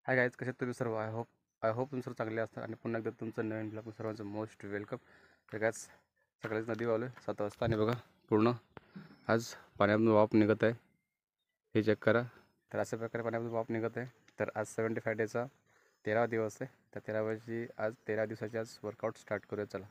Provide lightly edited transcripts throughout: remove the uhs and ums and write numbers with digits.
Hi guys, कसे तुम्ही सर्व? आय होप तुम्ही सर्व चांगले असतात आणि पुन्हा एकदा तुमचं नवीन ब्लॉग सर्वांचं मोस्ट वेलकम. तर गाईज सकाळीच नदी वावलो 7 वाजता आणि बघा पूर्ण आज पाण्यातून वाफ निघत आहे. हे चेक करा. तर अशा प्रकारे पाण्यातून वाफ निघत आहे. तर आज 75 डेचा 13वा दिवस आहे. तर 13वाची आज 13 दिवसाची आज वर्कआउट स्टार्ट करूया. चला.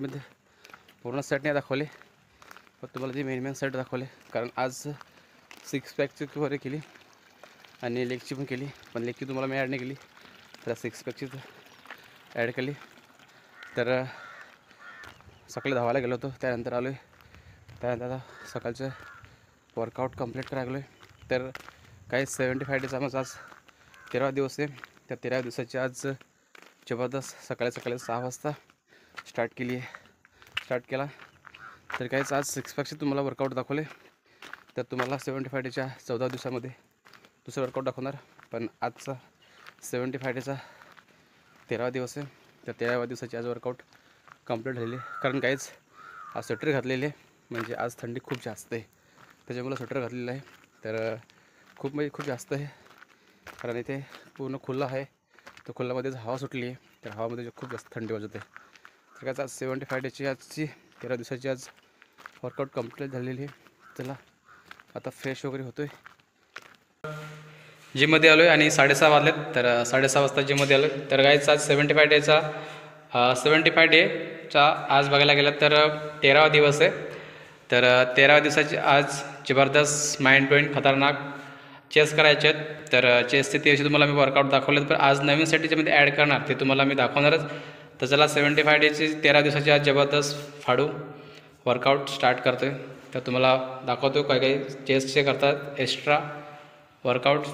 मी ते पूर्ण सेट नाही दाखवले, पण तुम्हाला जे मेन सेट दाखवले, कारण आज 6 पॅकची वगैरे केली आणि लेगची पण केली. पण लेगची तुम्हाला मी ॲड नाही केली, तर 6 पॅकची ॲड केली. तर सकाळी धावायला गेलो होतो, त्यानंतर आलो आहे. त्यानंतर आता सकाळचं वर्कआउट कंप्लीट करायला गेलो आहे. तर काही 75 डेचा माझा आज 13वा दिवस आहे. त्या 13व्या दिवसाची आज जबरदस्त सकाळी 6 वाजता स्टार्ट केला. तर काहीच आज 6 पॅकचे तुम्हाला वर्कआउट दाखवले. तर तुम्हाला 75 डेच्या 14 दिवसामध्ये दुसरं वर्कआउट दाखवणार. पण आजचा 75 डेचा 13वा दिवस आहे. तर 13व्या दिवसाची आज वर्कआउट कंप्लीट झालेली आहे. कारण काहीच आज स्वेटर घातलेले आहे, म्हणजे आज थंडी खूप जास्त आहे, त्याच्यामुळे स्वेटर घातलेलं आहे. तर खूप जास्त आहे, कारण इथे पूर्ण खुल्ला आहे. तर खुल्ल्यामध्येच हवा सुटली आहे. तर हवामध्ये खूप जास्त थंडी वाजत आहे. तर काय आज 75 डेची आजची 13 दिवसाची आज वर्कआउट कंप्लीट झालेली आहे. चला आता फ्रेश वगैरे होतो आहे. जिममध्ये आलो आहे आणि 6:30 वाजलेत. तर 6:30 वाजता जिममध्ये आलो आहे. तर गाईच आज 75 डेचा आज बघायला गेलं तर 13वा दिवस आहे. तर 13व्या दिवसाची आज जबरदस्त माइंड ब्लोइंग खतरनाक चेस करायचे आहेत. तर चेसचे ते तुम्हाला मी वर्कआउट दाखवलेत, पण आज नवीन साठी त्याच्यामध्ये ॲड करणार, ते तुम्हाला मी दाखवणारच. तर चला 75 डेची 13 दिवसाची आज जबरदस्त फाडू वर्कआउट स्टार्ट करतो आहे. तर तुम्हाला दाखवतो काही चेस्टचे करतात एक्स्ट्रा वर्कआउट.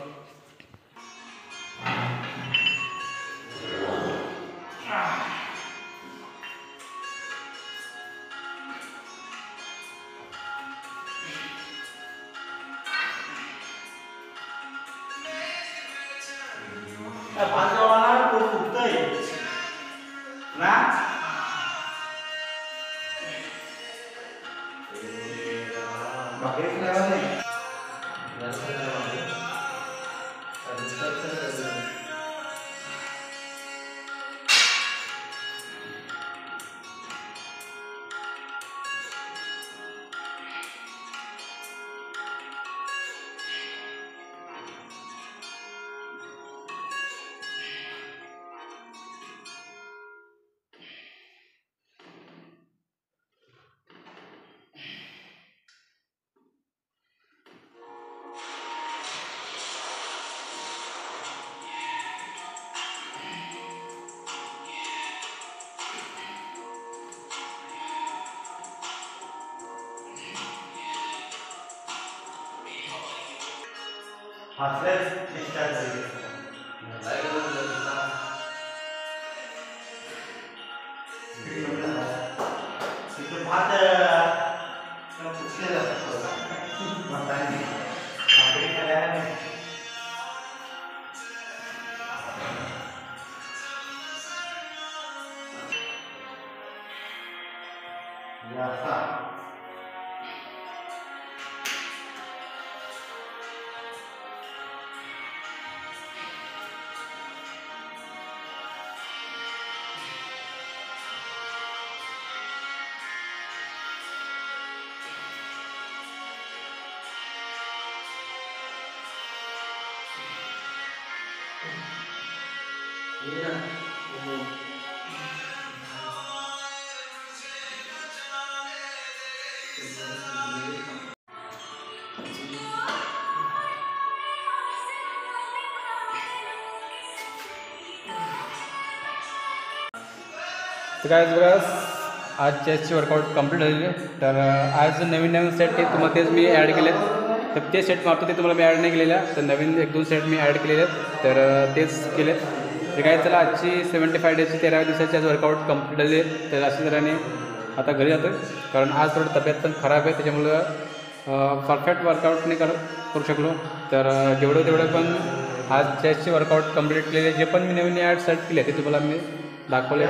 तर काय बघा आज चेस्टचे वर्कआउट कंप्लीट झालेले. तर आज नवीन सेट ते तुम्हाला तेच मी ॲड केले आहेत. तर ते सेट मारतो ते तुम्हाला मी ॲड नाही केलेल्या. तर नवीन 1-2 सेट मी ॲड केलेले आहेत. तर तेच केलेत. तर काय चला आजची 75 डेजची 13व्या दिवसाची आज वर्कआउट कंप्लीट झाली आहे. तर अशा तऱ्हेने आता घरी जातो कारण आज थोडं तब्येत पण खराब आहे. त्याच्यामुळं परफेक्ट वर्कआउट नाही करू शकलो. तर जेवढं तेवढं पण आज चेस्टचे वर्कआउट कंप्लीट केलेले जे पण मी नवीन ॲड सेट केले ते तुम्हाला मी दाखवले.